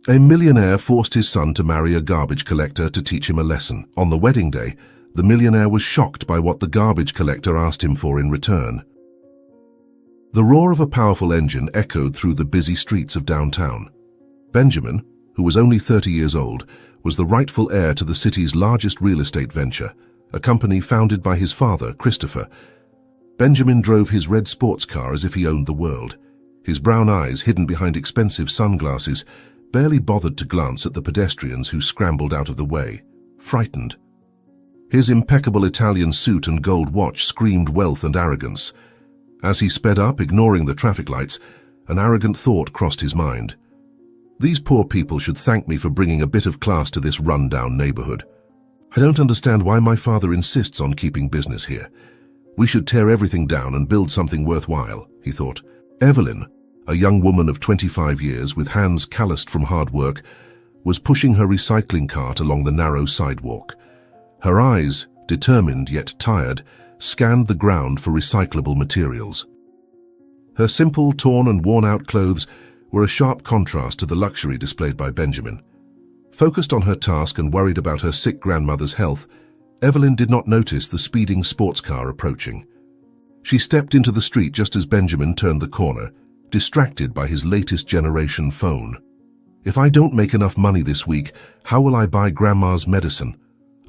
A millionaire forced his son to marry a garbage collector to teach him a lesson. On the wedding day, the millionaire was shocked by what the garbage collector asked him for in return. The roar of a powerful engine echoed through the busy streets of downtown. Benjamin, who was only 30 years old, was the rightful heir to the city's largest real estate venture, a company founded by his father, Christopher. Benjamin drove his red sports car as if he owned the world. His brown eyes, hidden behind expensive sunglasses, barely bothered to glance at the pedestrians who scrambled out of the way, frightened. His impeccable Italian suit and gold watch screamed wealth and arrogance. As he sped up, ignoring the traffic lights, an arrogant thought crossed his mind. These poor people should thank me for bringing a bit of class to this run-down neighborhood. I don't understand why my father insists on keeping business here. We should tear everything down and build something worthwhile, he thought. Evelyn, a young woman of 25 years with hands calloused from hard work, was pushing her recycling cart along the narrow sidewalk. Her eyes, determined yet tired, scanned the ground for recyclable materials. Her simple, torn and worn-out clothes were a sharp contrast to the luxury displayed by Benjamin. Focused on her task and worried about her sick grandmother's health, Evelyn did not notice the speeding sports car approaching. She stepped into the street just as Benjamin turned the corner, distracted by his latest generation phone. If I don't make enough money this week, how will I buy Grandma's medicine?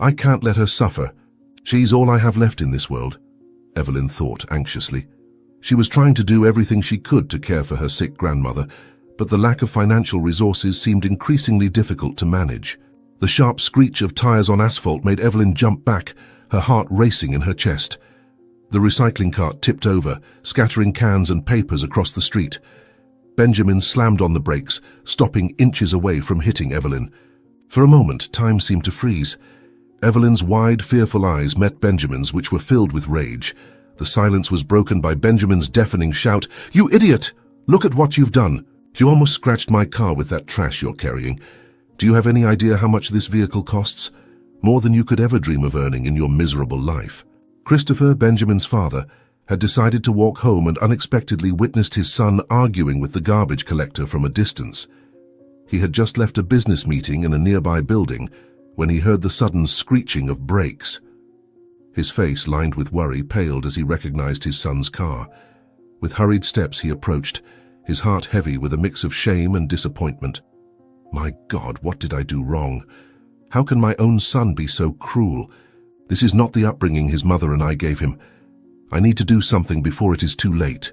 I can't let her suffer. She's all I have left in this world, Evelyn thought anxiously. She was trying to do everything she could to care for her sick grandmother, but the lack of financial resources seemed increasingly difficult to manage. The sharp screech of tires on asphalt made Evelyn jump back, her heart racing in her chest. The recycling cart tipped over, scattering cans and papers across the street. Benjamin slammed on the brakes, stopping inches away from hitting Evelyn. For a moment, time seemed to freeze. Evelyn's wide, fearful eyes met Benjamin's, which were filled with rage. The silence was broken by Benjamin's deafening shout, "You idiot! Look at what you've done! You almost scratched my car with that trash you're carrying. Do you have any idea how much this vehicle costs? More than you could ever dream of earning in your miserable life." Christopher, Benjamin's father, had decided to walk home and unexpectedly witnessed his son arguing with the garbage collector from a distance. He had just left a business meeting in a nearby building when he heard the sudden screeching of brakes. His face, lined with worry, paled as he recognized his son's car. With hurried steps he approached, his heart heavy with a mix of shame and disappointment. My God, what did I do wrong? How can my own son be so cruel? This is not the upbringing his mother and I gave him. I need to do something before it is too late,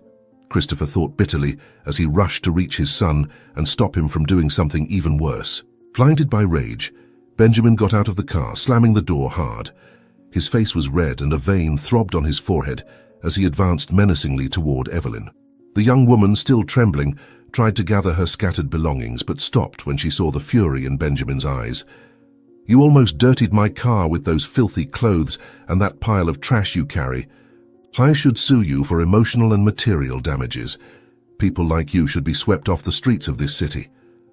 Christopher thought bitterly as he rushed to reach his son and stop him from doing something even worse. Blinded by rage, Benjamin got out of the car, slamming the door hard. His face was red and a vein throbbed on his forehead as he advanced menacingly toward Evelyn. The young woman, still trembling, tried to gather her scattered belongings but stopped when she saw the fury in Benjamin's eyes. You almost dirtied my car with those filthy clothes and that pile of trash you carry. I should sue you for emotional and material damages. People like you should be swept off the streets of this city.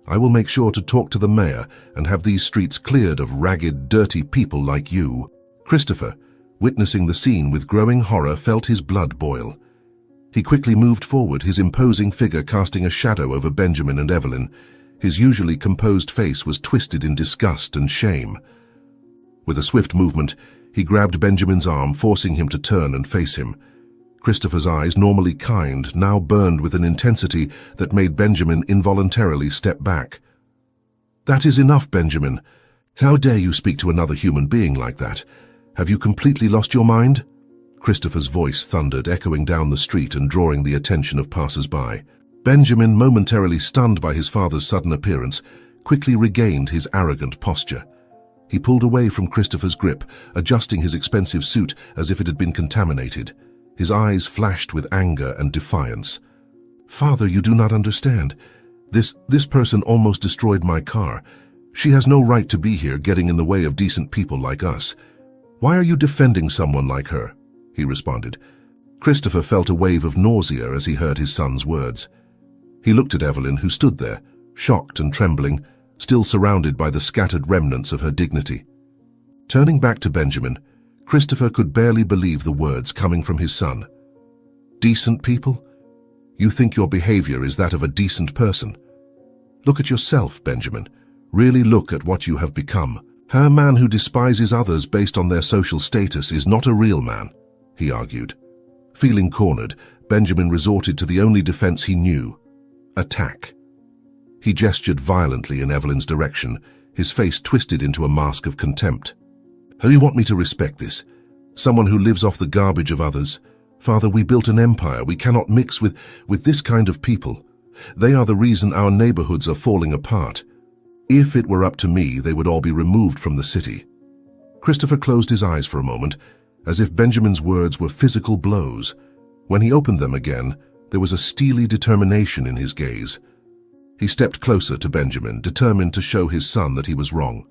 I will make sure to talk to the mayor and have these streets cleared of ragged, dirty people like you. Christopher, witnessing the scene with growing horror, felt his blood boil. He quickly moved forward, his imposing figure casting a shadow over Benjamin and Evelyn. His usually composed face was twisted in disgust and shame. With a swift movement, he grabbed Benjamin's arm, forcing him to turn and face him. Christopher's eyes, normally kind, now burned with an intensity that made Benjamin involuntarily step back. That is enough, Benjamin. How dare you speak to another human being like that? Have you completely lost your mind? Christopher's voice thundered, echoing down the street and drawing the attention of passers-by. Benjamin, momentarily stunned by his father's sudden appearance, quickly regained his arrogant posture. He pulled away from Christopher's grip, adjusting his expensive suit as if it had been contaminated. His eyes flashed with anger and defiance. Father, you do not understand. This person almost destroyed my car. She has no right to be here getting in the way of decent people like us. Why are you defending someone like her? He responded. Christopher felt a wave of nausea as he heard his son's words. He looked at Evelyn, who stood there, shocked and trembling, still surrounded by the scattered remnants of her dignity. Turning back to Benjamin, Christopher could barely believe the words coming from his son. Decent people? You think your behavior is that of a decent person? Look at yourself, Benjamin. Really look at what you have become. A man who despises others based on their social status is not a real man, he argued. Feeling cornered, Benjamin resorted to the only defense he knew: attack. He gestured violently in Evelyn's direction, his face twisted into a mask of contempt. "How do you want me to respect this? Someone who lives off the garbage of others? Father, we built an empire. We cannot mix with this kind of people. They are the reason our neighborhoods are falling apart. If it were up to me, they would all be removed from the city." Christopher closed his eyes for a moment, as if Benjamin's words were physical blows. When he opened them again, there was a steely determination in his gaze. He stepped closer to Benjamin, determined to show his son that he was wrong.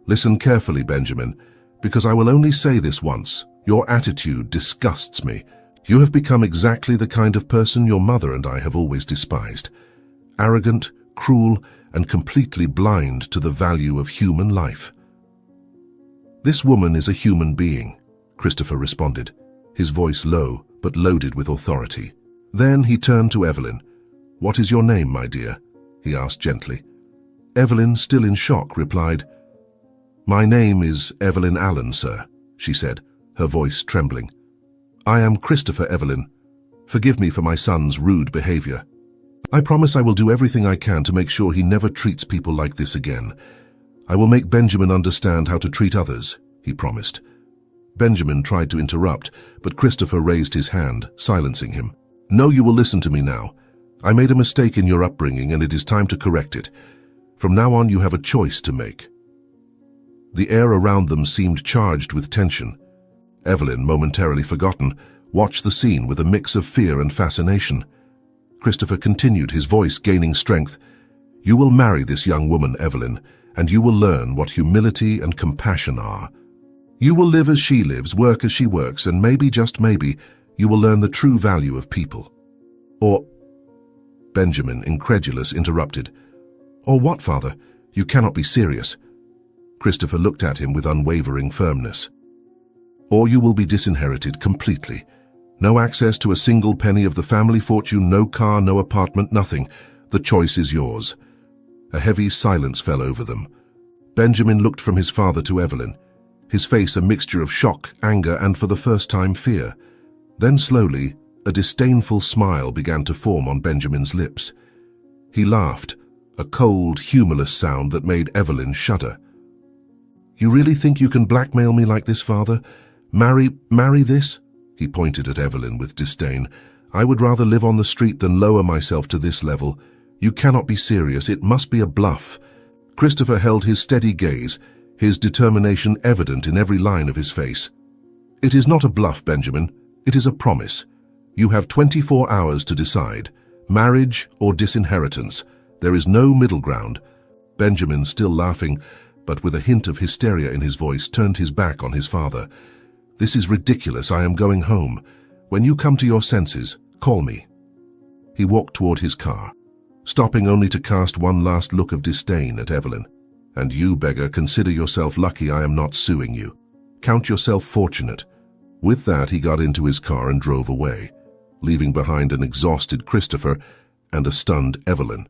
"Listen carefully, Benjamin, because I will only say this once. Your attitude disgusts me. You have become exactly the kind of person your mother and I have always despised. Arrogant, cruel, and completely blind to the value of human life." "This woman is a human being," Christopher responded, his voice low but loaded with authority. Then he turned to Evelyn. "What is your name, my dear?" he asked gently. Evelyn, still in shock, replied, "My name is Evelyn Allen, sir," she said, her voice trembling. "I am Christopher Evelyn. Forgive me for my son's rude behavior. I promise I will do everything I can to make sure he never treats people like this again. I will make Benjamin understand how to treat others," he promised. Benjamin tried to interrupt, but Christopher raised his hand, silencing him. "No, you will listen to me now. I made a mistake in your upbringing and it is time to correct it. From now on, you have a choice to make." The air around them seemed charged with tension. Evelyn, momentarily forgotten, watched the scene with a mix of fear and fascination. Christopher continued, his voice gaining strength. "You will marry this young woman, Evelyn, and you will learn what humility and compassion are. You will live as she lives, work as she works, and maybe, just maybe, you will learn the true value of people." "Or—" Benjamin, incredulous, interrupted. "Or what, father? You cannot be serious." Christopher looked at him with unwavering firmness. "Or you will be disinherited completely. No access to a single penny of the family fortune, no car, no apartment, nothing. The choice is yours." A heavy silence fell over them. Benjamin looked from his father to Evelyn, his face a mixture of shock, anger, and for the first time fear. Then slowly, a disdainful smile began to form on Benjamin's lips. He laughed, a cold, humorless sound that made Evelyn shudder. "You really think you can blackmail me like this, father? Marry this?" He pointed at Evelyn with disdain. "I would rather live on the street than lower myself to this level. You cannot be serious. It must be a bluff." Christopher held his steady gaze, his determination evident in every line of his face. "It is not a bluff, Benjamin. It is a promise. You have 24 hours to decide. Marriage or disinheritance. There is no middle ground." Benjamin, still laughing, but with a hint of hysteria in his voice, turned his back on his father. "This is ridiculous. I am going home. When you come to your senses, call me." He walked toward his car, stopping only to cast one last look of disdain at Evelyn. "And you, beggar, consider yourself lucky I am not suing you. Count yourself fortunate." With that, he got into his car and drove away, leaving behind an exhausted Christopher and a stunned Evelyn.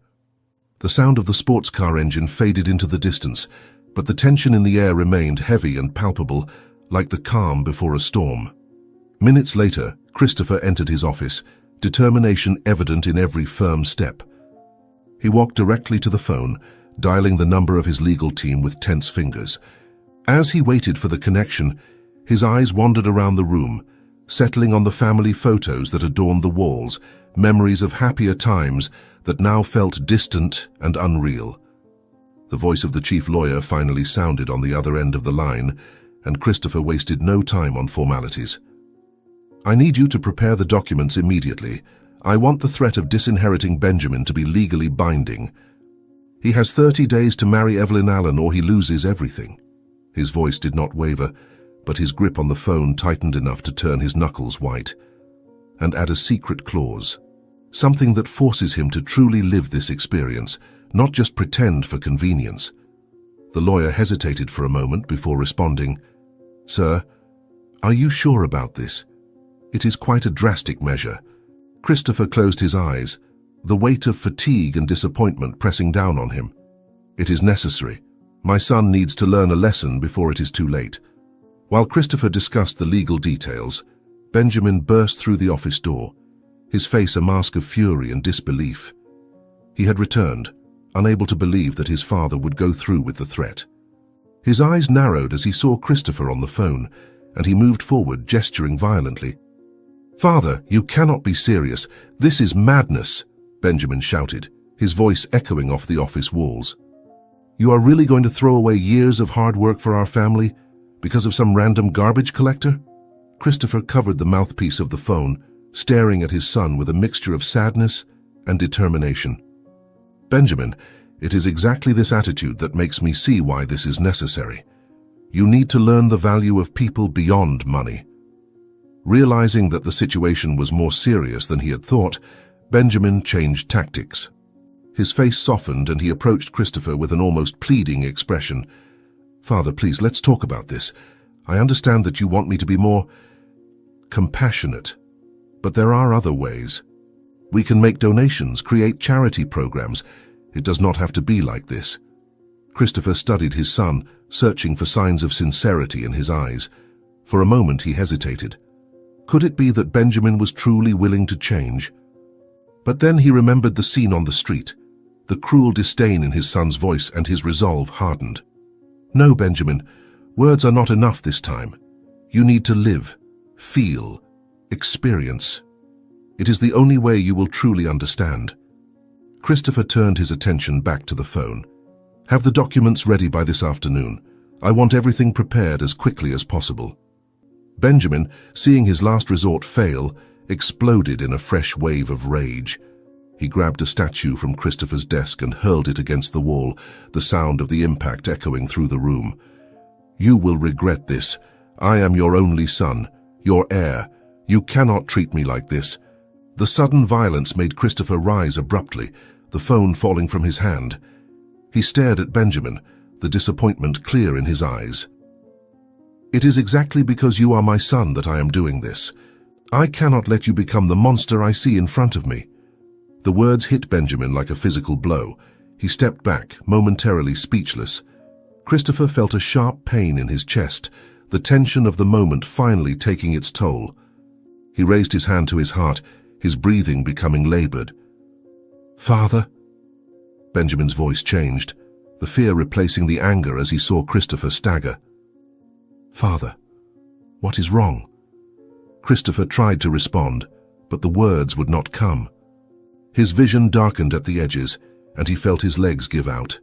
The sound of the sports car engine faded into the distance, but the tension in the air remained heavy and palpable, like the calm before a storm. Minutes later, Christopher entered his office, determination evident in every firm step. He walked directly to the phone, dialing the number of his legal team with tense fingers. As he waited for the connection, his eyes wandered around the room, settling on the family photos that adorned the walls, memories of happier times that now felt distant and unreal. The voice of the chief lawyer finally sounded on the other end of the line, and Christopher wasted no time on formalities. "I need you to prepare the documents immediately. I want the threat of disinheriting Benjamin to be legally binding. He has 30 days to marry Evelyn Allen or he loses everything." His voice did not waver, but his grip on the phone tightened enough to turn his knuckles white. "And add a secret clause, something that forces him to truly live this experience, not just pretend for convenience." The lawyer hesitated for a moment before responding, "Sir, are you sure about this? It is quite a drastic measure." Christopher closed his eyes, the weight of fatigue and disappointment pressing down on him. It is necessary. My son needs to learn a lesson before it is too late. While Christopher discussed the legal details, Benjamin burst through the office door, his face a mask of fury and disbelief. He had returned, unable to believe that his father would go through with the threat. His eyes narrowed as he saw Christopher on the phone, and he moved forward, gesturing violently. "Father, you cannot be serious. This is madness," Benjamin shouted, his voice echoing off the office walls. "You are really going to throw away years of hard work for our family because of some random garbage collector?" Christopher covered the mouthpiece of the phone, staring at his son with a mixture of sadness and determination. "Benjamin, it is exactly this attitude that makes me see why this is necessary. You need to learn the value of people beyond money." Realizing that the situation was more serious than he had thought, Benjamin changed tactics. His face softened and he approached Christopher with an almost pleading expression. "Father, please, let's talk about this. I understand that you want me to be more compassionate, but there are other ways. We can make donations, create charity programs. It does not have to be like this." Christopher studied his son, searching for signs of sincerity in his eyes. For a moment he hesitated. Could it be that Benjamin was truly willing to change? But then he remembered the scene on the street, the cruel disdain in his son's voice, and his resolve hardened. "No, Benjamin, words are not enough this time. You need to live, feel, experience. It is the only way you will truly understand." Christopher turned his attention back to the phone. "Have the documents ready by this afternoon. I want everything prepared as quickly as possible." Benjamin, seeing his last resort fail, exploded in a fresh wave of rage. He grabbed a statue from Christopher's desk and hurled it against the wall, the sound of the impact echoing through the room. "You will regret this. I am your only son, your heir. You cannot treat me like this." The sudden violence made Christopher rise abruptly, the phone falling from his hand. He stared at Benjamin, the disappointment clear in his eyes. "It is exactly because you are my son that I am doing this. I cannot let you become the monster I see in front of me." The words hit Benjamin like a physical blow. He stepped back, momentarily speechless. Christopher felt a sharp pain in his chest, the tension of the moment finally taking its toll. He raised his hand to his heart, his breathing becoming labored. "Father?" Benjamin's voice changed, the fear replacing the anger as he saw Christopher stagger. "Father, what is wrong?" Christopher tried to respond, but the words would not come. His vision darkened at the edges, and he felt his legs give out.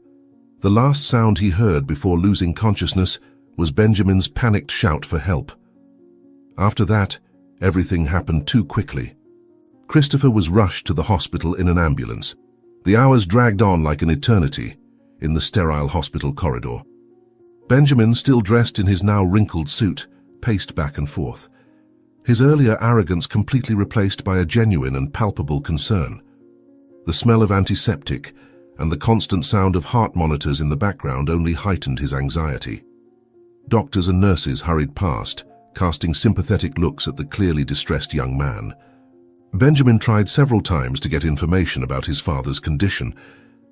The last sound he heard before losing consciousness was Benjamin's panicked shout for help. After that, everything happened too quickly. Christopher was rushed to the hospital in an ambulance. The hours dragged on like an eternity in the sterile hospital corridor. Benjamin, still dressed in his now wrinkled suit, paced back and forth, his earlier arrogance completely replaced by a genuine and palpable concern. The smell of antiseptic and the constant sound of heart monitors in the background only heightened his anxiety. Doctors and nurses hurried past, casting sympathetic looks at the clearly distressed young man. Benjamin tried several times to get information about his father's condition,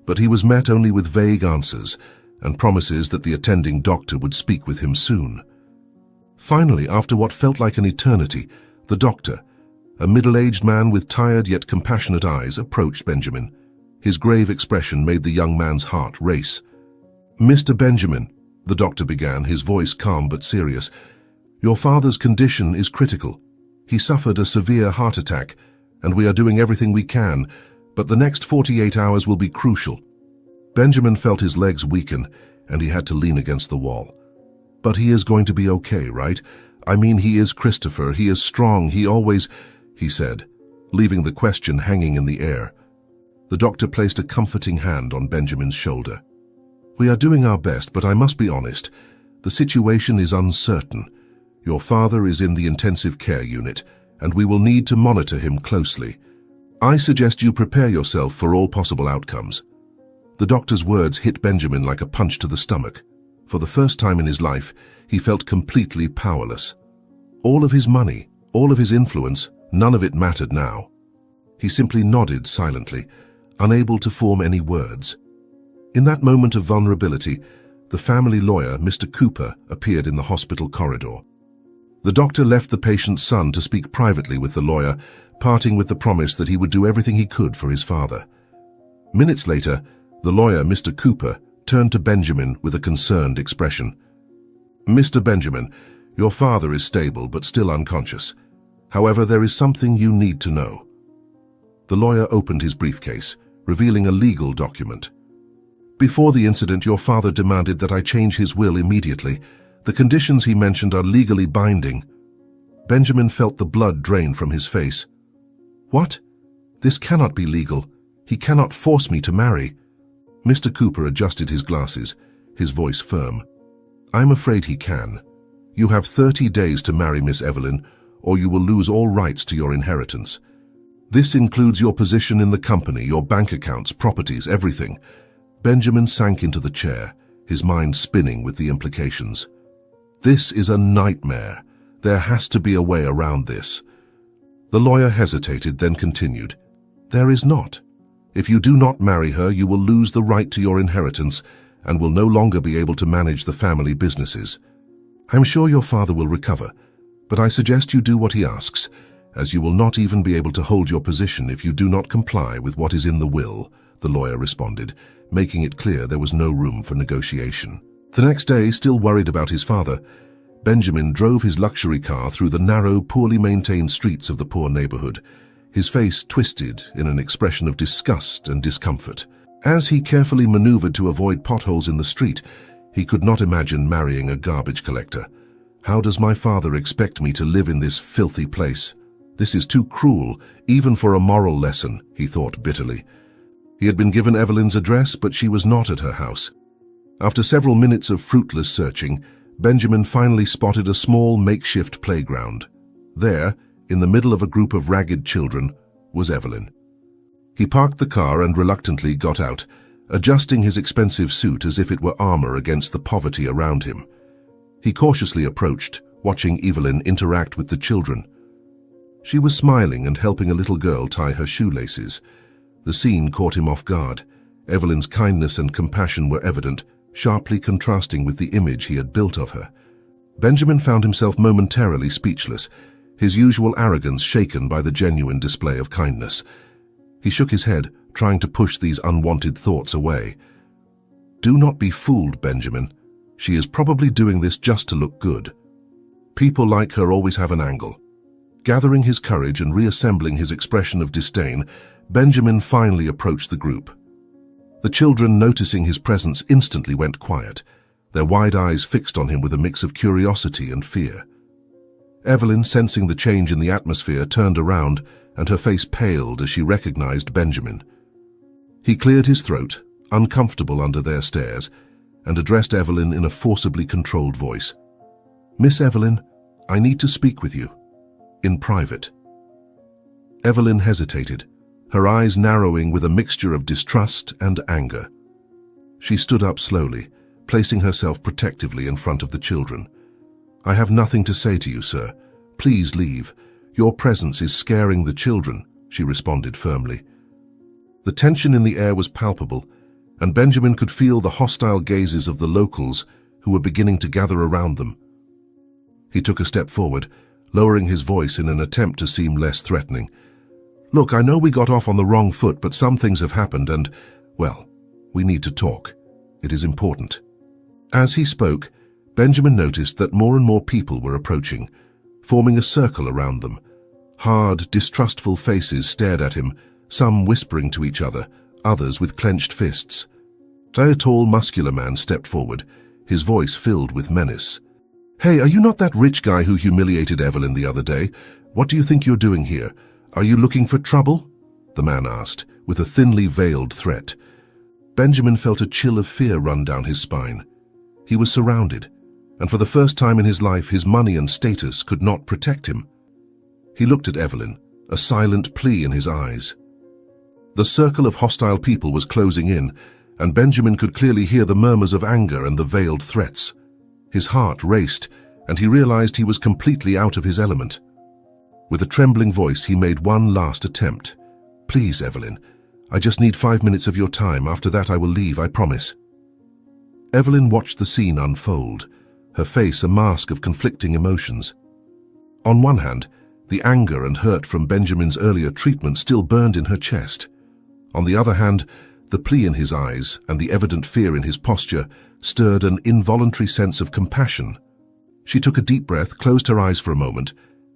but he was met only with vague answers and promises that the attending doctor would speak with him soon. Finally, after what felt like an eternity, the doctor, a middle-aged man with tired yet compassionate eyes, approached Benjamin. His grave expression made the young man's heart race. "Mr. Benjamin," the doctor began, his voice calm but serious, "your father's condition is critical. He suffered a severe heart attack, and we are doing everything we can, but the next 48 hours will be crucial." Benjamin felt his legs weaken, and he had to lean against the wall. "But he is going to be okay, right? I mean, he is Christopher, he is strong, he always," he said, leaving the question hanging in the air. The doctor placed a comforting hand on Benjamin's shoulder. "We are doing our best, but I must be honest. The situation is uncertain. Your father is in the intensive care unit, and we will need to monitor him closely. I suggest you prepare yourself for all possible outcomes." The doctor's words hit Benjamin like a punch to the stomach. For the first time in his life, he felt completely powerless. All of his money, all of his influence, none of it mattered now. He simply nodded silently, unable to form any words. In that moment of vulnerability, the family lawyer, Mr. Cooper, appeared in the hospital corridor. The doctor left the patient's son to speak privately with the lawyer, parting with the promise that he would do everything he could for his father. Minutes later, the lawyer, Mr. Cooper, turned to Benjamin with a concerned expression. "Mr. Benjamin, your father is stable but still unconscious. However, there is something you need to know." The lawyer opened his briefcase, revealing a legal document. "Before the incident, your father demanded that I change his will immediately. The conditions he mentioned are legally binding." Benjamin felt the blood drain from his face. "What? This cannot be legal. He cannot force me to marry." Mr. Cooper adjusted his glasses, his voice firm. "I'm afraid he can. You have 30 days to marry Miss Evelyn, or you will lose all rights to your inheritance. This includes your position in the company, your bank accounts, properties, everything." Benjamin sank into the chair, his mind spinning with the implications. "This is a nightmare. There has to be a way around this." The lawyer hesitated, then continued. "There is not. If you do not marry her, you will lose the right to your inheritance and will no longer be able to manage the family businesses. I'm sure your father will recover, but I suggest you do what he asks, as you will not even be able to hold your position if you do not comply with what is in the will," the lawyer responded, making it clear there was no room for negotiation. The next day, still worried about his father, Benjamin drove his luxury car through the narrow, poorly maintained streets of the poor neighborhood, his face twisted in an expression of disgust and discomfort. As he carefully maneuvered to avoid potholes in the street, he could not imagine marrying a garbage collector. "How does my father expect me to live in this filthy place? This is too cruel, even for a moral lesson," he thought bitterly. He had been given Evelyn's address, but she was not at her house. After several minutes of fruitless searching, Benjamin finally spotted a small makeshift playground. There, in the middle of a group of ragged children, was Evelyn. He parked the car and reluctantly got out, adjusting his expensive suit as if it were armor against the poverty around him. He cautiously approached, watching Evelyn interact with the children. She was smiling and helping a little girl tie her shoelaces. The scene caught him off guard. Evelyn's kindness and compassion were evident, sharply contrasting with the image he had built of her. Benjamin found himself momentarily speechless, his usual arrogance shaken by the genuine display of kindness. He shook his head, trying to push these unwanted thoughts away. "Do not be fooled, Benjamin. She is probably doing this just to look good. People like her always have an angle." Gathering his courage and reassembling his expression of disdain, Benjamin finally approached the group. The children, noticing his presence, instantly went quiet, their wide eyes fixed on him with a mix of curiosity and fear. Evelyn, sensing the change in the atmosphere, turned around, and her face paled as she recognized Benjamin. He cleared his throat, uncomfortable under their stares, and addressed Evelyn in a forcibly controlled voice. "Miss Evelyn, I need to speak with you. In private." Evelyn hesitated, her eyes narrowing with a mixture of distrust and anger. She stood up slowly, placing herself protectively in front of the children. "I have nothing to say to you, sir. Please leave. Your presence is scaring the children," she responded firmly. The tension in the air was palpable, and Benjamin could feel the hostile gazes of the locals who were beginning to gather around them. He took a step forward, lowering his voice in an attempt to seem less threatening. "Look, I know we got off on the wrong foot, but some things have happened and, well, we need to talk. It is important." As he spoke, Benjamin noticed that more and more people were approaching, forming a circle around them. Hard, distrustful faces stared at him, some whispering to each other, others with clenched fists. A tall, muscular man stepped forward, his voice filled with menace. "Hey, are you not that rich guy who humiliated Evelyn the other day? What do you think you're doing here? Are you looking for trouble?" the man asked, with a thinly veiled threat. Benjamin felt a chill of fear run down his spine. He was surrounded, and for the first time in his life, his money and status could not protect him. He looked at Evelyn, a silent plea in his eyes. The circle of hostile people was closing in, and Benjamin could clearly hear the murmurs of anger and the veiled threats. His heart raced, and he realized he was completely out of his element. With a trembling voice, he made one last attempt. Please, Evelyn. I just need 5 minutes of your time. After that I will leave, I promise. Evelyn watched the scene unfold, her face a mask of conflicting emotions. On one hand, the anger and hurt from Benjamin's earlier treatment still burned in her chest. On the other hand, the plea in his eyes and the evident fear in his posture stirred an involuntary sense of compassion. She took a deep breath, closed her eyes for a moment,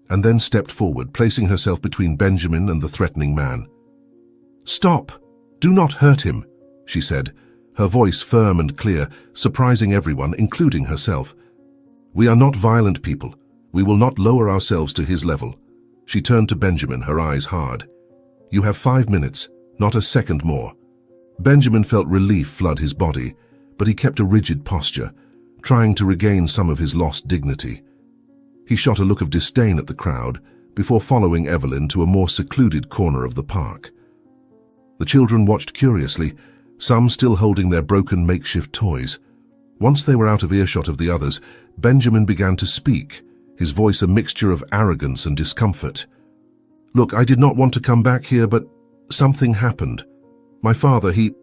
and then stepped forward, placing herself between Benjamin and the threatening man. "Stop! Do not hurt him," she said, her voice firm and clear, surprising everyone, including herself. "We are not violent people. We will not lower ourselves to his level." She turned to Benjamin, her eyes hard. "You have 5 minutes, not a second more." Benjamin felt relief flood his body, but he kept a rigid posture, trying to regain some of his lost dignity. He shot a look of disdain at the crowd before following Evelyn to a more secluded corner of the park. The children watched curiously, some still holding their broken makeshift toys. Once they were out of earshot of the others, Benjamin began to speak, his voice a mixture of arrogance and discomfort. "Look, I did not want to come back here, but something happened. My father, he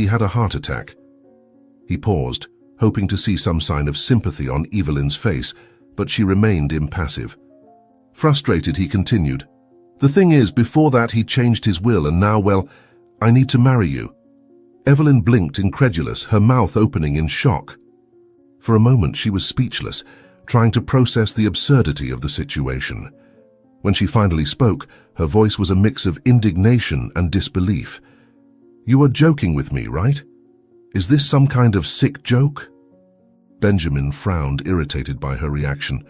had a heart attack." He paused, hoping to see some sign of sympathy on Evelyn's face, but she remained impassive. Frustrated, he continued, "The thing is, before that he changed his will, and now, well, I need to marry you." Evelyn blinked, incredulous, her mouth opening in shock. For a moment she was speechless, trying to process the absurdity of the situation. When she finally spoke, her voice was a mix of indignation and disbelief. "You are joking with me, right? Is this some kind of sick joke?" Benjamin frowned, irritated by her reaction.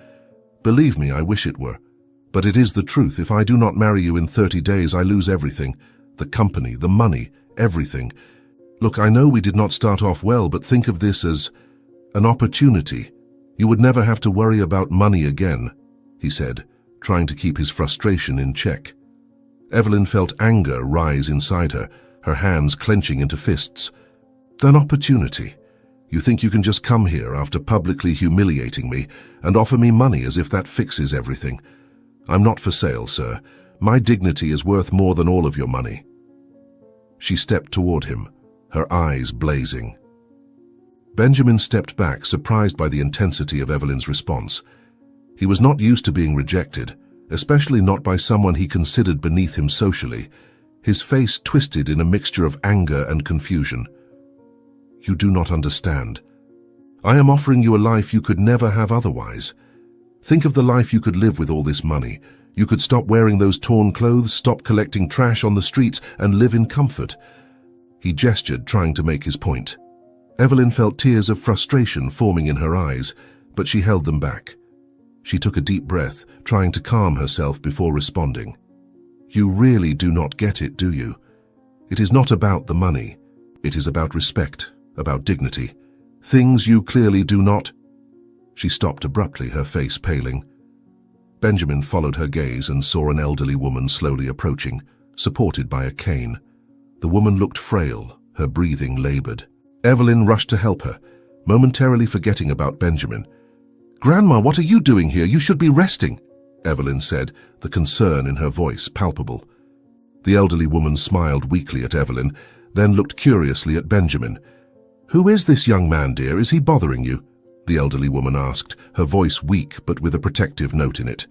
"Believe me, I wish it were. But it is the truth. If I do not marry you in 30 days, I lose everything. The company, the money, everything. Look, I know we did not start off well, but think of this as an opportunity. You would never have to worry about money again," he said, trying to keep his frustration in check. Evelyn felt anger rise inside her, her hands clenching into fists. "An opportunity? You think you can just come here after publicly humiliating me and offer me money as if that fixes everything? I'm not for sale, sir. My dignity is worth more than all of your money." She stepped toward him, her eyes blazing. Benjamin stepped back, surprised by the intensity of Evelyn's response. He was not used to being rejected, especially not by someone he considered beneath him socially. His face twisted in a mixture of anger and confusion. "You do not understand. I am offering you a life you could never have otherwise. Think of the life you could live with all this money. You could stop wearing those torn clothes, stop collecting trash on the streets, and live in comfort." He gestured, trying to make his point. Evelyn felt tears of frustration forming in her eyes, but she held them back. She took a deep breath, trying to calm herself before responding. "You really do not get it, do you? It is not about the money. It is about respect, about dignity. Things you clearly do not—" She stopped abruptly, her face paling. Benjamin followed her gaze and saw an elderly woman slowly approaching, supported by a cane. The woman looked frail, her breathing labored. Evelyn rushed to help her, momentarily forgetting about Benjamin. "Grandma, what are you doing here? You should be resting," Evelyn said, the concern in her voice palpable. The elderly woman smiled weakly at Evelyn, then looked curiously at Benjamin. "Who is this young man, dear? Is he bothering you?" the elderly woman asked, her voice weak but with a protective note in it.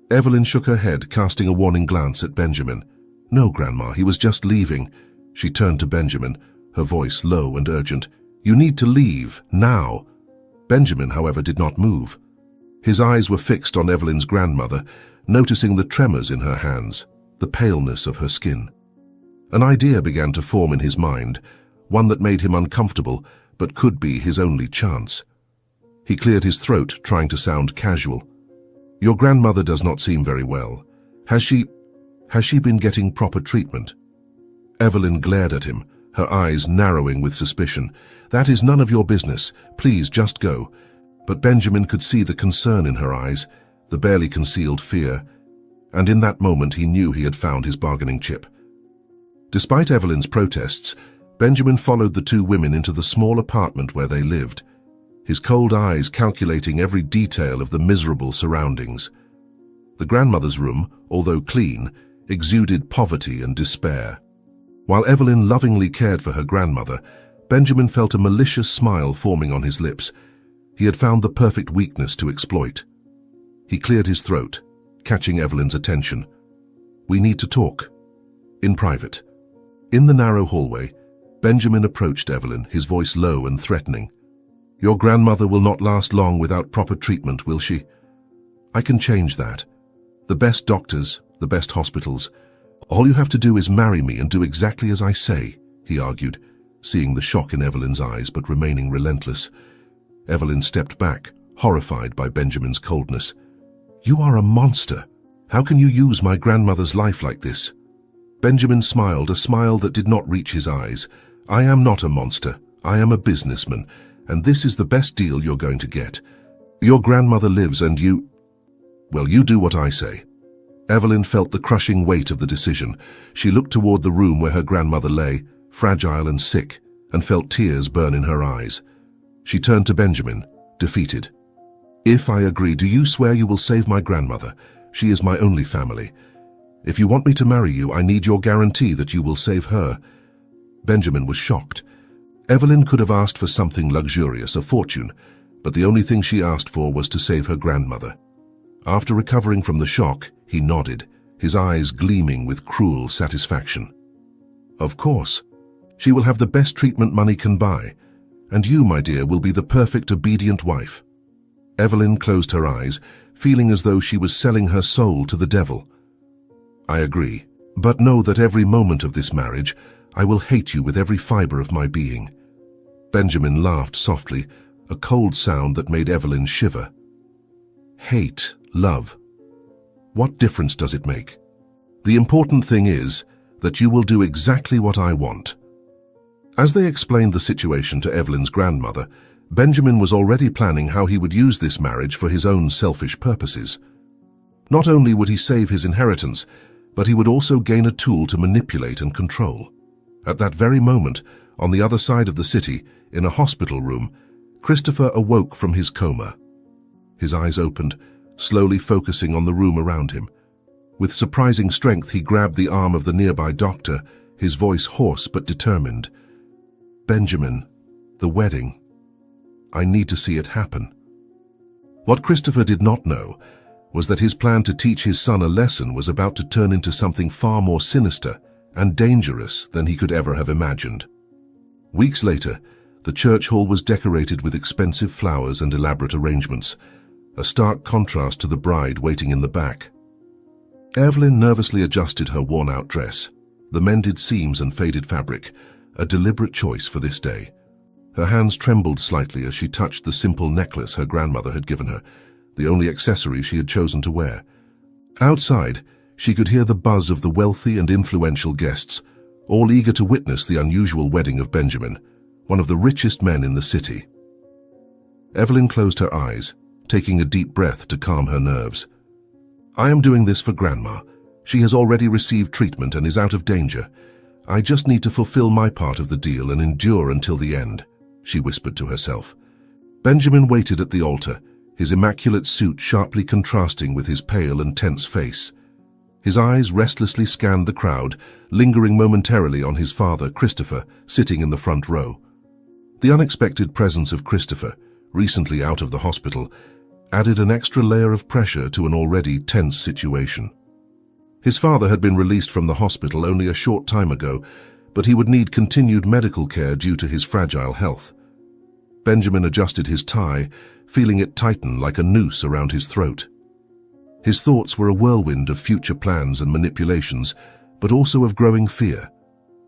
Evelyn shook her head, casting a warning glance at Benjamin. "No, Grandma, he was just leaving." She turned to Benjamin, her voice low and urgent. "You need to leave, now." Benjamin, however, did not move. His eyes were fixed on Evelyn's grandmother, noticing the tremors in her hands, the paleness of her skin. An idea began to form in his mind, one that made him uncomfortable, but could be his only chance. He cleared his throat, trying to sound casual. "Your grandmother does not seem very well. Has she been getting proper treatment?" Evelyn glared at him, her eyes narrowing with suspicion. "That is none of your business. Please, just go." But Benjamin could see the concern in her eyes, the barely concealed fear, and in that moment he knew he had found his bargaining chip. Despite Evelyn's protests, Benjamin followed the two women into the small apartment where they lived, his cold eyes calculating every detail of the miserable surroundings. The grandmother's room, although clean, exuded poverty and despair. While Evelyn lovingly cared for her grandmother, Benjamin felt a malicious smile forming on his lips. He had found the perfect weakness to exploit. He cleared his throat, catching Evelyn's attention. "We need to talk." In private. In the narrow hallway, Benjamin approached Evelyn, his voice low and threatening. "Your grandmother will not last long without proper treatment, will she? I can change that. The best doctors, the best hospitals. All you have to do is marry me and do exactly as I say," he argued, seeing the shock in Evelyn's eyes but remaining relentless. Evelyn stepped back, horrified by Benjamin's coldness. "You are a monster. How can you use my grandmother's life like this?" Benjamin smiled, a smile that did not reach his eyes. "I am not a monster. I am a businessman, and this is the best deal you're going to get. Your grandmother lives and you... Well, you do what I say." Evelyn felt the crushing weight of the decision. She looked toward the room where her grandmother lay, fragile and sick, and felt tears burn in her eyes. She turned to Benjamin, defeated. "If I agree, do you swear you will save my grandmother? She is my only family. If you want me to marry you, I need your guarantee that you will save her." Benjamin was shocked. Evelyn could have asked for something luxurious, a fortune, but the only thing she asked for was to save her grandmother. After recovering from the shock, he nodded, his eyes gleaming with cruel satisfaction. "Of course. She will have the best treatment money can buy, and you, my dear, will be the perfect obedient wife." Evelyn closed her eyes, feeling as though she was selling her soul to the devil. "I agree, but know that every moment of this marriage, I will hate you with every fiber of my being." Benjamin laughed softly, a cold sound that made Evelyn shiver. "Hate, love. What difference does it make? The important thing is that you will do exactly what I want." As they explained the situation to Evelyn's grandmother, Benjamin was already planning how he would use this marriage for his own selfish purposes. Not only would he save his inheritance, but he would also gain a tool to manipulate and control. At that very moment, on the other side of the city, in a hospital room, Christopher awoke from his coma. His eyes opened, slowly focusing on the room around him. With surprising strength, he grabbed the arm of the nearby doctor, his voice hoarse but determined. "Benjamin, the wedding. I need to see it happen." What Christopher did not know was that his plan to teach his son a lesson was about to turn into something far more sinister and dangerous than he could ever have imagined. Weeks later, the church hall was decorated with expensive flowers and elaborate arrangements, a stark contrast to the bride waiting in the back. Evelyn nervously adjusted her worn-out dress, the mended seams and faded fabric, a deliberate choice for this day. Her hands trembled slightly as she touched the simple necklace her grandmother had given her, the only accessory she had chosen to wear. Outside, she could hear the buzz of the wealthy and influential guests, all eager to witness the unusual wedding of Benjamin, one of the richest men in the city. Evelyn closed her eyes, taking a deep breath to calm her nerves. "I am doing this for Grandma. She has already received treatment and is out of danger. I just need to fulfill my part of the deal and endure until the end," she whispered to herself. Benjamin waited at the altar, his immaculate suit sharply contrasting with his pale and tense face. His eyes restlessly scanned the crowd, lingering momentarily on his father, Christopher, sitting in the front row. The unexpected presence of Christopher, recently out of the hospital, added an extra layer of pressure to an already tense situation. His father had been released from the hospital only a short time ago, but he would need continued medical care due to his fragile health. Benjamin adjusted his tie, feeling it tighten like a noose around his throat. His thoughts were a whirlwind of future plans and manipulations, but also of growing fear.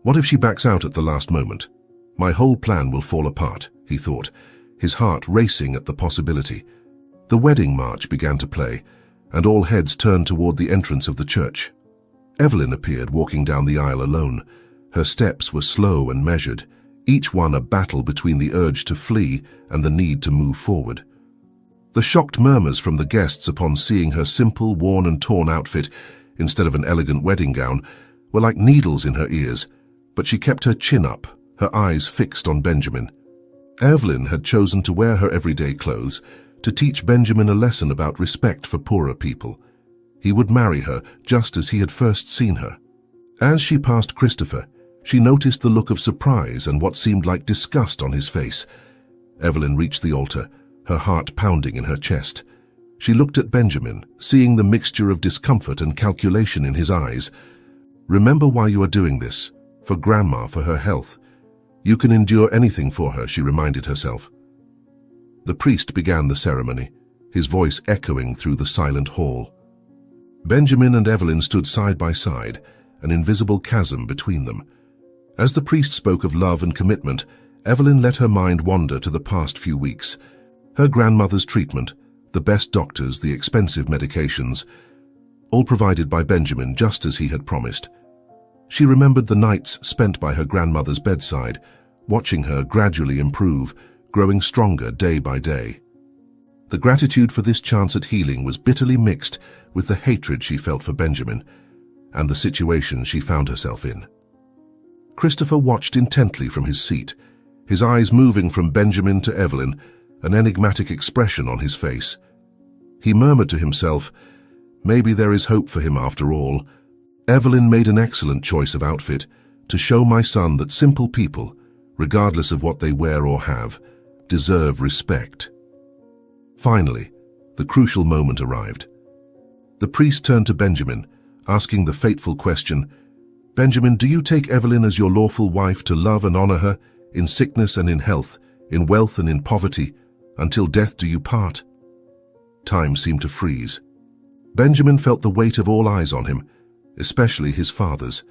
What if she backs out at the last moment? My whole plan will fall apart, he thought, his heart racing at the possibility. The wedding march began to play, and all heads turned toward the entrance of the church. Evelyn appeared walking down the aisle alone. Her steps were slow and measured, each one a battle between the urge to flee and the need to move forward. The shocked murmurs from the guests upon seeing her simple, worn and torn outfit, instead of an elegant wedding gown, were like needles in her ears, but she kept her chin up, her eyes fixed on Benjamin. Evelyn had chosen to wear her everyday clothes to teach Benjamin a lesson about respect for poorer people. He would marry her just as he had first seen her. As she passed Christopher, she noticed the look of surprise and what seemed like disgust on his face. Evelyn reached the altar, her heart pounding in her chest. She looked at Benjamin, seeing the mixture of discomfort and calculation in his eyes. "Remember why you are doing this. For Grandma, for her health. You can endure anything for her," she reminded herself. The priest began the ceremony, his voice echoing through the silent hall. Benjamin and Evelyn stood side by side, an invisible chasm between them. As the priest spoke of love and commitment, Evelyn let her mind wander to the past few weeks. Her grandmother's treatment, the best doctors, the expensive medications, all provided by Benjamin just as he had promised. She remembered the nights spent by her grandmother's bedside, watching her gradually improve, growing stronger day by day. The gratitude for this chance at healing was bitterly mixed with the hatred she felt for Benjamin and the situation she found herself in. Christopher watched intently from his seat, his eyes moving from Benjamin to Evelyn, an enigmatic expression on his face. He murmured to himself, "Maybe there is hope for him after all. Evelyn made an excellent choice of outfit to show my son that simple people, regardless of what they wear or have, deserve respect." Finally, the crucial moment arrived. The priest turned to Benjamin, asking the fateful question, "Benjamin, do you take Evelyn as your lawful wife to love and honor her, in sickness and in health, in wealth and in poverty, until death do you part?" Time seemed to freeze. Benjamin felt the weight of all eyes on him, especially his father's.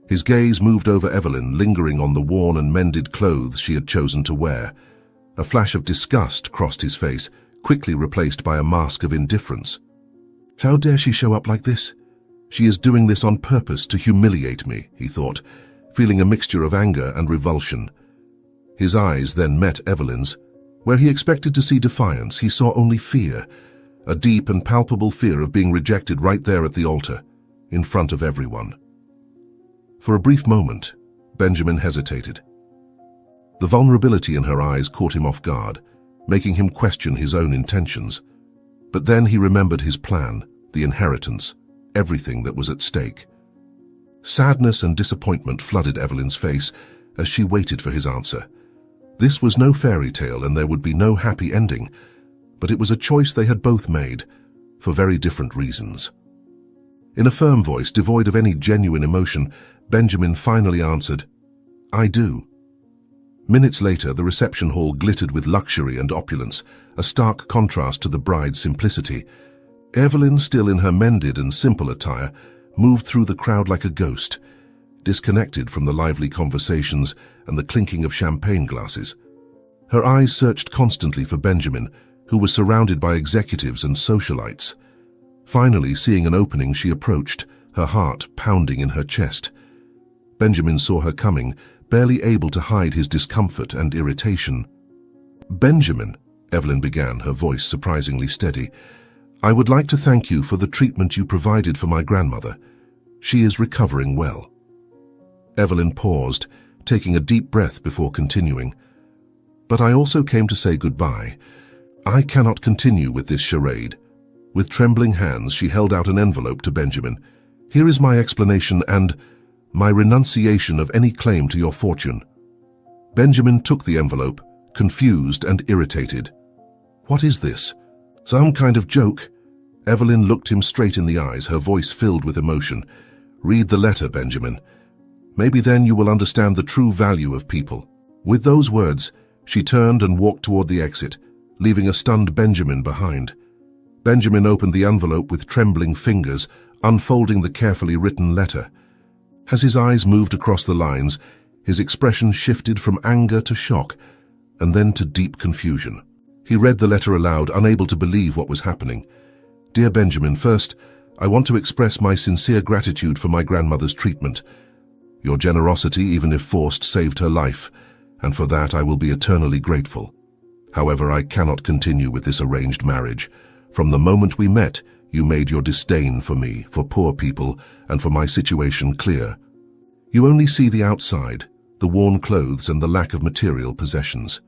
His gaze moved over Evelyn, lingering on the worn and mended clothes she had chosen to wear. A flash of disgust crossed his face, quickly replaced by a mask of indifference. "How dare she show up like this? She is doing this on purpose to humiliate me," he thought, feeling a mixture of anger and revulsion. His eyes then met Evelyn's. Where he expected to see defiance, he saw only fear, a deep and palpable fear of being rejected right there at the altar, in front of everyone. For a brief moment, Benjamin hesitated. The vulnerability in her eyes caught him off guard, making him question his own intentions. But then he remembered his plan, the inheritance, everything that was at stake. Sadness and disappointment flooded Evelyn's face as she waited for his answer. This was no fairy tale and there would be no happy ending, but it was a choice they had both made, for very different reasons. In a firm voice, devoid of any genuine emotion, Benjamin finally answered, "I do." Minutes later, the reception hall glittered with luxury and opulence, a stark contrast to the bride's simplicity. Evelyn, still in her mended and simple attire, moved through the crowd like a ghost, disconnected from the lively conversations and the clinking of champagne glasses. Her eyes searched constantly for Benjamin, who was surrounded by executives and socialites. Finally, seeing an opening, she approached, her heart pounding in her chest. Benjamin saw her coming, barely able to hide his discomfort and irritation. "Benjamin," Evelyn began, her voice surprisingly steady, "I would like to thank you for the treatment you provided for my grandmother. She is recovering well." Evelyn paused, taking a deep breath before continuing. "But I also came to say goodbye. I cannot continue with this charade." With trembling hands, she held out an envelope to Benjamin. "Here is my explanation and my renunciation of any claim to your fortune." Benjamin took the envelope, confused and irritated. "What is this? Some kind of joke?" Evelyn looked him straight in the eyes, her voice filled with emotion. "Read the letter, Benjamin. Maybe then you will understand the true value of people." With those words, she turned and walked toward the exit, leaving a stunned Benjamin behind. Benjamin opened the envelope with trembling fingers, unfolding the carefully written letter. As his eyes moved across the lines, his expression shifted from anger to shock, and then to deep confusion. He read the letter aloud, unable to believe what was happening. "Dear Benjamin, first, I want to express my sincere gratitude for my grandmother's treatment. Your generosity, even if forced, saved her life, and for that I will be eternally grateful. However, I cannot continue with this arranged marriage. From the moment we met, you made your disdain for me, for poor people, and for my situation clear. You only see the outside, the worn clothes and the lack of material possessions.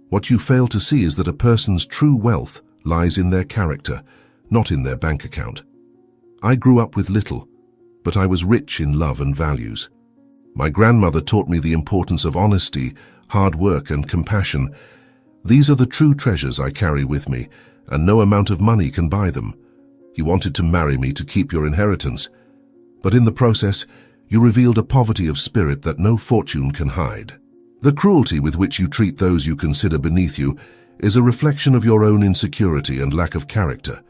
What you fail to see is that a person's true wealth lies in their character, not in their bank account. I grew up with little, but I was rich in love and values. My grandmother taught me the importance of honesty, hard work, and compassion. These are the true treasures I carry with me, and no amount of money can buy them. You wanted to marry me to keep your inheritance, but in the process, you revealed a poverty of spirit that no fortune can hide. The cruelty with which you treat those you consider beneath you is a reflection of your own insecurity and lack of character.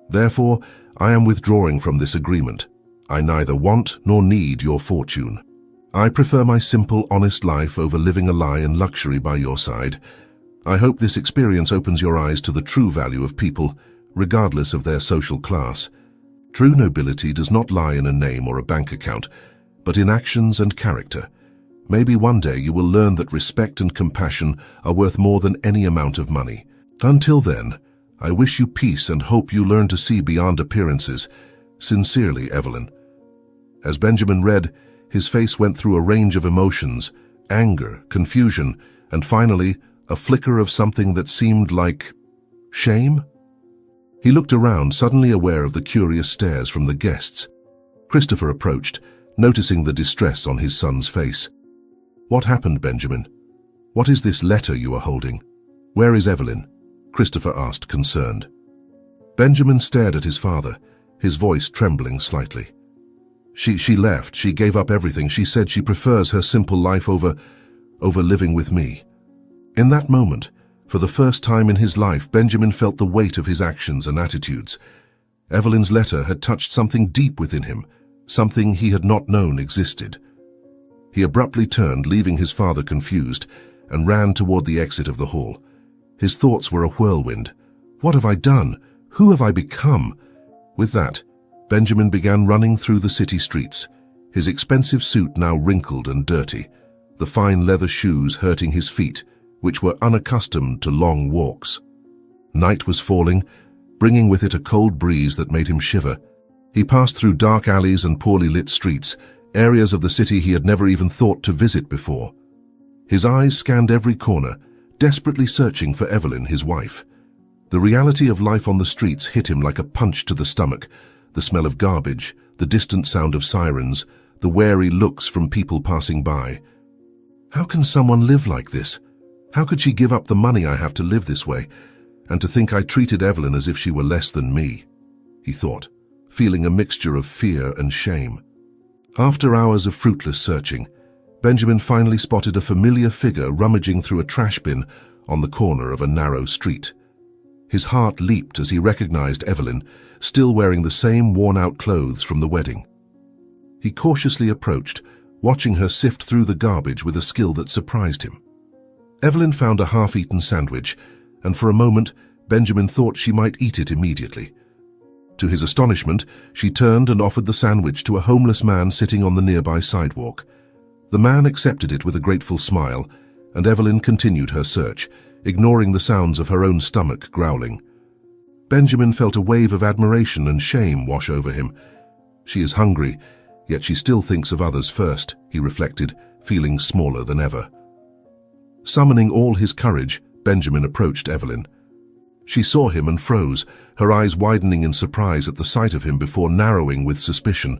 Therefore, I am withdrawing from this agreement. I neither want nor need your fortune. I prefer my simple, honest life over living a lie and luxury by your side. I hope this experience opens your eyes to the true value of people, regardless of their social class. True nobility does not lie in a name or a bank account, but in actions and character. Maybe one day you will learn that respect and compassion are worth more than any amount of money. Until then, I wish you peace and hope you learn to see beyond appearances. Sincerely, Evelyn. As Benjamin read, his face went through a range of emotions: anger, confusion, and finally, a flicker of something that seemed like shame. He looked around, suddenly aware of the curious stares from the guests. Christopher approached, noticing the distress on his son's face. "What happened, Benjamin? What is this letter you are holding? Where is Evelyn?" Christopher asked, concerned. Benjamin stared at his father, his voice trembling slightly. She left. She gave up everything. She said she prefers her simple life over living with me." In that moment, for the first time in his life, Benjamin felt the weight of his actions and attitudes. Evelyn's letter had touched something deep within him, something he had not known existed. He abruptly turned, leaving his father confused, and ran toward the exit of the hall. His thoughts were a whirlwind. What have I done? Who have I become? With that, Benjamin began running through the city streets, his expensive suit now wrinkled and dirty, the fine leather shoes hurting his feet, which were unaccustomed to long walks. Night was falling, bringing with it a cold breeze that made him shiver. He passed through dark alleys and poorly lit streets, areas of the city he had never even thought to visit before. His eyes scanned every corner, desperately searching for Evelyn, his wife. The reality of life on the streets hit him like a punch to the stomach. The smell of garbage, the distant sound of sirens, the wary looks from people passing by. How can someone live like this? How could she give up the money I have to live this way? And to think I treated Evelyn as if she were less than me, he thought, feeling a mixture of fear and shame. After hours of fruitless searching, Benjamin finally spotted a familiar figure rummaging through a trash bin on the corner of a narrow street. His heart leaped as he recognized Evelyn, still wearing the same worn-out clothes from the wedding. He cautiously approached, watching her sift through the garbage with a skill that surprised him. Evelyn found a half-eaten sandwich, and for a moment, Benjamin thought she might eat it immediately. To his astonishment, she turned and offered the sandwich to a homeless man sitting on the nearby sidewalk. The man accepted it with a grateful smile, and Evelyn continued her search, ignoring the sounds of her own stomach growling. Benjamin felt a wave of admiration and shame wash over him. She is hungry, yet she still thinks of others first, he reflected, feeling smaller than ever. Summoning all his courage, Benjamin approached Evelyn. She saw him and froze, her eyes widening in surprise at the sight of him before narrowing with suspicion.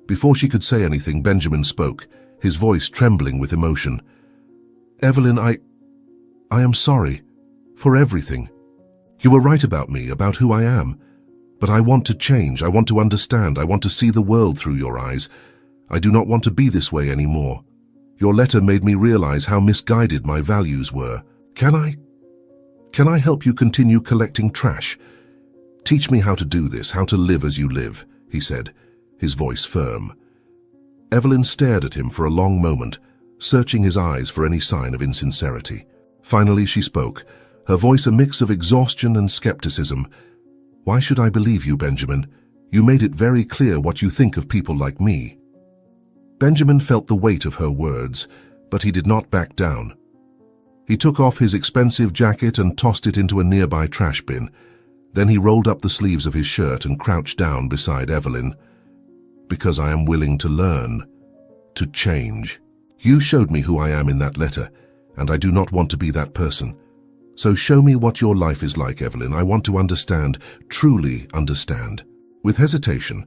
Before she could say anything, Benjamin spoke, his voice trembling with emotion. "Evelyn, I am sorry. For everything. You were right about me, about who I am. But I want to change, I want to understand, I want to see the world through your eyes. I do not want to be this way anymore. Your letter made me realize how misguided my values were. Can I help you continue collecting trash? Teach me how to do this, how to live as you live," he said, his voice firm. Evelyn stared at him for a long moment, searching his eyes for any sign of insincerity. Finally, she spoke, her voice a mix of exhaustion and skepticism. "Why should I believe you, Benjamin? You made it very clear what you think of people like me." Benjamin felt the weight of her words, but he did not back down. He took off his expensive jacket and tossed it into a nearby trash bin. Then he rolled up the sleeves of his shirt and crouched down beside Evelyn. "Because I am willing to learn, to change. You showed me who I am in that letter, and I do not want to be that person. So show me what your life is like, Evelyn. I want to understand, truly understand." With hesitation,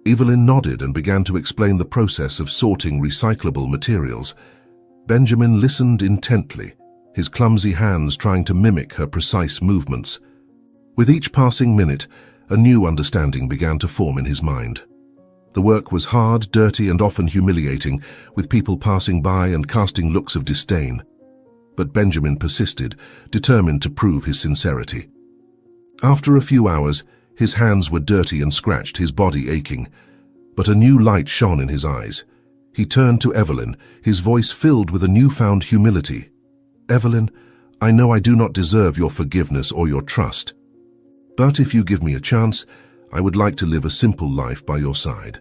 Evelyn nodded and began to explain the process of sorting recyclable materials. Benjamin listened intently, his clumsy hands trying to mimic her precise movements. With each passing minute, a new understanding began to form in his mind. The work was hard, dirty, and often humiliating, with people passing by and casting looks of disdain. But Benjamin persisted, determined to prove his sincerity. After a few hours, his hands were dirty and scratched, his body aching, but a new light shone in his eyes. He turned to Evelyn, his voice filled with a newfound humility. "Evelyn, I know I do not deserve your forgiveness or your trust. But if you give me a chance, I would like to live a simple life by your side.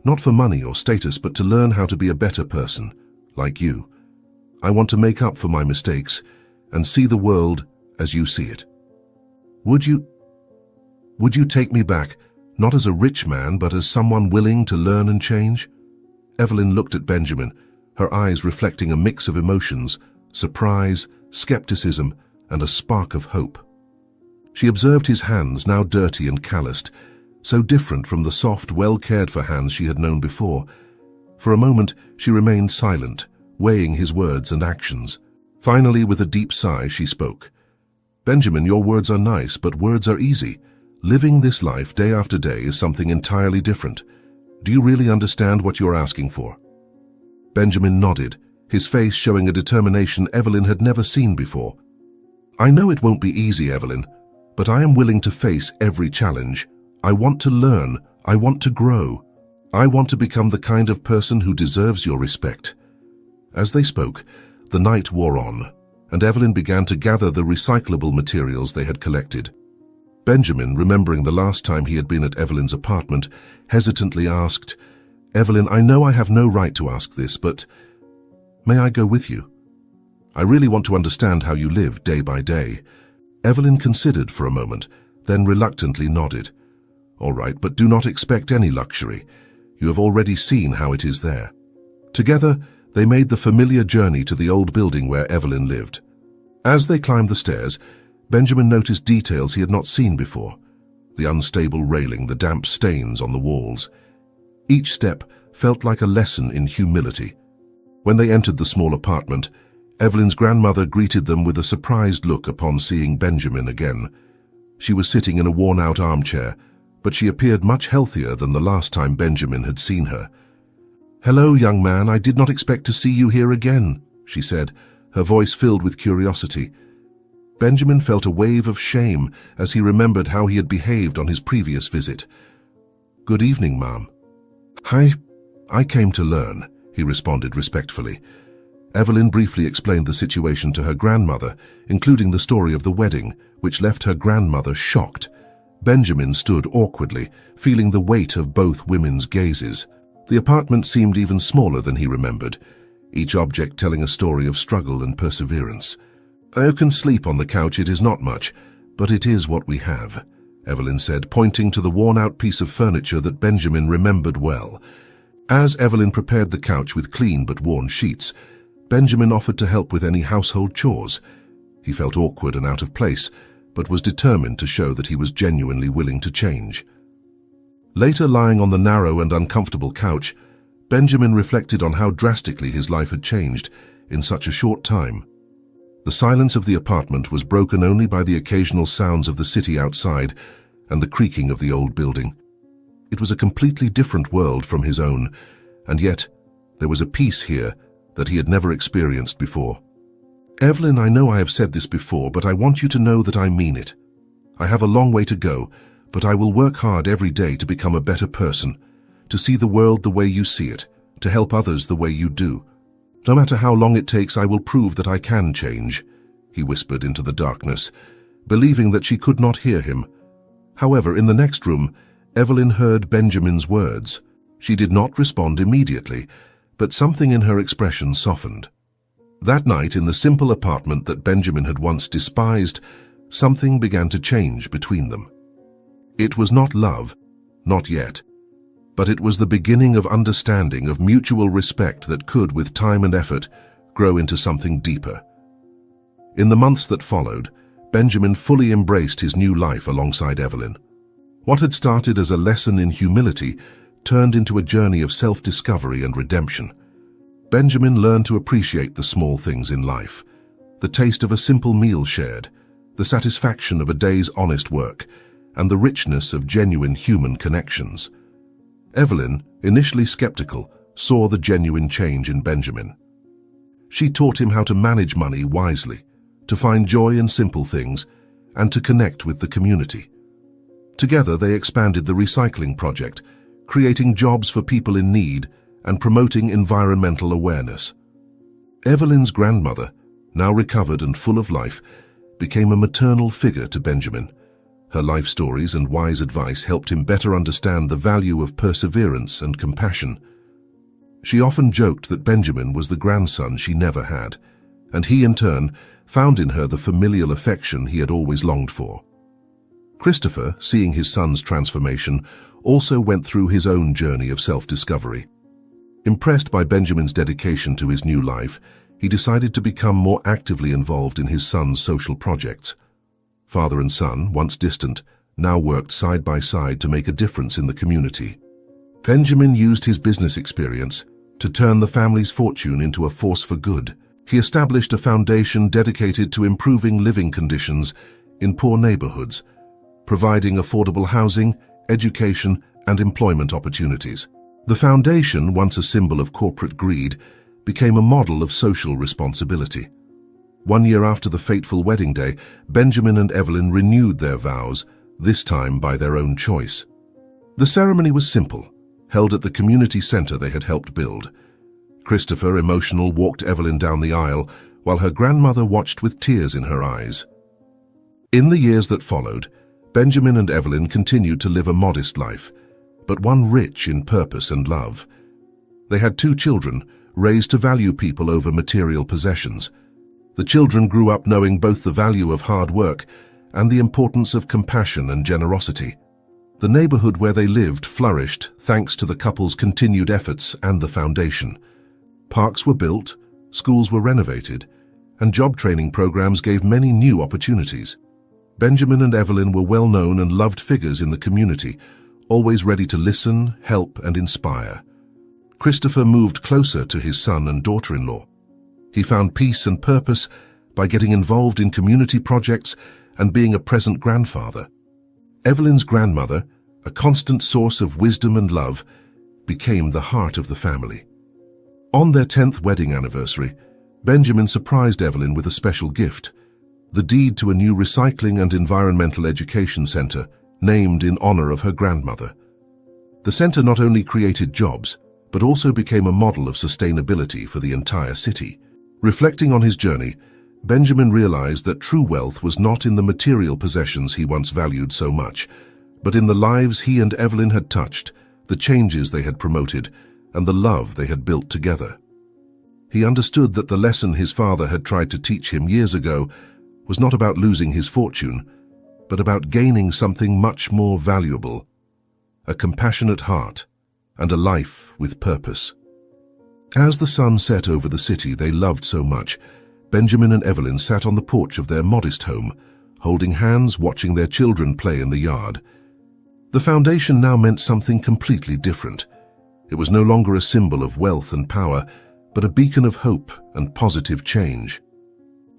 Not for money or status, but to learn how to be a better person, like you. I want to make up for my mistakes and see the world as you see it. Would you take me back, not as a rich man, but as someone willing to learn and change?" Evelyn looked at Benjamin, her eyes reflecting a mix of emotions, surprise, skepticism, and a spark of hope. She observed his hands, now dirty and calloused, so different from the soft, well-cared-for hands she had known before. For a moment, she remained silent, weighing his words and actions. Finally, with a deep sigh, she spoke. "Benjamin, your words are nice, but words are easy. Living this life day after day is something entirely different. Do you really understand what you're asking for?" Benjamin nodded, his face showing a determination Evelyn had never seen before. "I know it won't be easy, Evelyn, but I am willing to face every challenge. I want to learn. I want to grow. I want to become the kind of person who deserves your respect." As they spoke, the night wore on, and Evelyn began to gather the recyclable materials they had collected. Benjamin, remembering the last time he had been at Evelyn's apartment, hesitantly asked, "Evelyn, I know I have no right to ask this, but may I go with you? I really want to understand how you live day by day." Evelyn considered for a moment, then reluctantly nodded. "All right, but do not expect any luxury. You have already seen how it is there." Together, they made the familiar journey to the old building where Evelyn lived. As they climbed the stairs, Benjamin noticed details he had not seen before. The unstable railing, the damp stains on the walls. Each step felt like a lesson in humility. When they entered the small apartment, Evelyn's grandmother greeted them with a surprised look upon seeing Benjamin again. She was sitting in a worn-out armchair, but she appeared much healthier than the last time Benjamin had seen her. "Hello, young man, I did not expect to see you here again," she said, her voice filled with curiosity. Benjamin felt a wave of shame as he remembered how he had behaved on his previous visit. "Good evening, Mom." I came to learn," he responded respectfully. Evelyn briefly explained the situation to her grandmother, including the story of the wedding, which left her grandmother shocked. Benjamin stood awkwardly, feeling the weight of both women's gazes. The apartment seemed even smaller than he remembered, each object telling a story of struggle and perseverance. "I can sleep on the couch, it is not much, but it is what we have," Evelyn said, pointing to the worn-out piece of furniture that Benjamin remembered well. As Evelyn prepared the couch with clean but worn sheets, Benjamin offered to help with any household chores. He felt awkward and out of place, but was determined to show that he was genuinely willing to change. Later, lying on the narrow and uncomfortable couch, Benjamin reflected on how drastically his life had changed in such a short time. The silence of the apartment was broken only by the occasional sounds of the city outside and the creaking of the old building. It was a completely different world from his own, and yet there was a peace here that he had never experienced before. "Evelyn, I know I have said this before, but I want you to know that I mean it. I have a long way to go, but I will work hard every day to become a better person, to see the world the way you see it, to help others the way you do. No matter how long it takes, I will prove that I can change," he whispered into the darkness, believing that she could not hear him. However, in the next room, Evelyn heard Benjamin's words. She did not respond immediately, but something in her expression softened. That night, in the simple apartment that Benjamin had once despised, something began to change between them. It was not love, not yet, but it was the beginning of understanding, of mutual respect that could, with time and effort, grow into something deeper. In the months that followed, Benjamin fully embraced his new life alongside Evelyn. What had started as a lesson in humility turned into a journey of self-discovery and redemption. Benjamin learned to appreciate the small things in life, the taste of a simple meal shared, the satisfaction of a day's honest work, and the richness of genuine human connections. Evelyn, initially skeptical, saw the genuine change in Benjamin. She taught him how to manage money wisely, to find joy in simple things, and to connect with the community. Together they expanded the recycling project, creating jobs for people in need and promoting environmental awareness. Evelyn's grandmother, now recovered and full of life, became a maternal figure to Benjamin. Her life stories and wise advice helped him better understand the value of perseverance and compassion. She often joked that Benjamin was the grandson she never had, and he in turn found in her the familial affection he had always longed for. Christopher, seeing his son's transformation, also went through his own journey of self-discovery. Impressed by Benjamin's dedication to his new life, he decided to become more actively involved in his son's social projects. Father and son, once distant, now worked side by side to make a difference in the community. Benjamin used his business experience to turn the family's fortune into a force for good. He established a foundation dedicated to improving living conditions in poor neighborhoods, providing affordable housing, education, and employment opportunities. The foundation, once a symbol of corporate greed, became a model of social responsibility. 1 year after the fateful wedding day, Benjamin and Evelyn renewed their vows, this time by their own choice. The ceremony was simple, held at the community center they had helped build. Christopher, emotional, walked Evelyn down the aisle, while her grandmother watched with tears in her eyes. In the years that followed, Benjamin and Evelyn continued to live a modest life, but one rich in purpose and love. They had 2 children, raised to value people over material possessions. The children grew up knowing both the value of hard work and the importance of compassion and generosity. The neighborhood where they lived flourished thanks to the couple's continued efforts and the foundation. Parks were built, schools were renovated, and job training programs gave many new opportunities. Benjamin and Evelyn were well-known and loved figures in the community, always ready to listen, help, and inspire. Christopher moved closer to his son and daughter-in-law. He found peace and purpose by getting involved in community projects and being a present grandfather. Evelyn's grandmother, a constant source of wisdom and love, became the heart of the family. On their 10th wedding anniversary, Benjamin surprised Evelyn with a special gift, the deed to a new recycling and environmental education center named in honor of her grandmother. The center not only created jobs, but also became a model of sustainability for the entire city. Reflecting on his journey, Benjamin realized that true wealth was not in the material possessions he once valued so much, but in the lives he and Evelyn had touched, the changes they had promoted, and the love they had built together. He understood that the lesson his father had tried to teach him years ago was not about losing his fortune, but about gaining something much more valuable, a compassionate heart and a life with purpose. As the sun set over the city they loved so much, Benjamin and Evelyn sat on the porch of their modest home, holding hands, watching their children play in the yard. The foundation now meant something completely different. It was no longer a symbol of wealth and power, but a beacon of hope and positive change.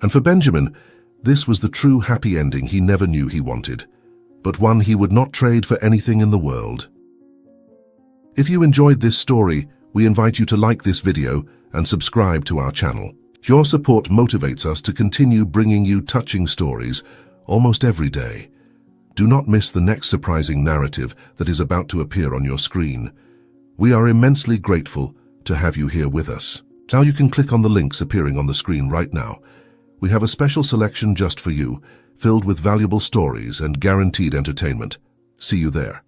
And for Benjamin, this was the true happy ending he never knew he wanted, but one he would not trade for anything in the world. If you enjoyed this story, we invite you to like this video and subscribe to our channel. Your support motivates us to continue bringing you touching stories almost every day. Do not miss the next surprising narrative that is about to appear on your screen. We are immensely grateful to have you here with us. Now you can click on the links appearing on the screen right now. We have a special selection just for you, filled with valuable stories and guaranteed entertainment. See you there.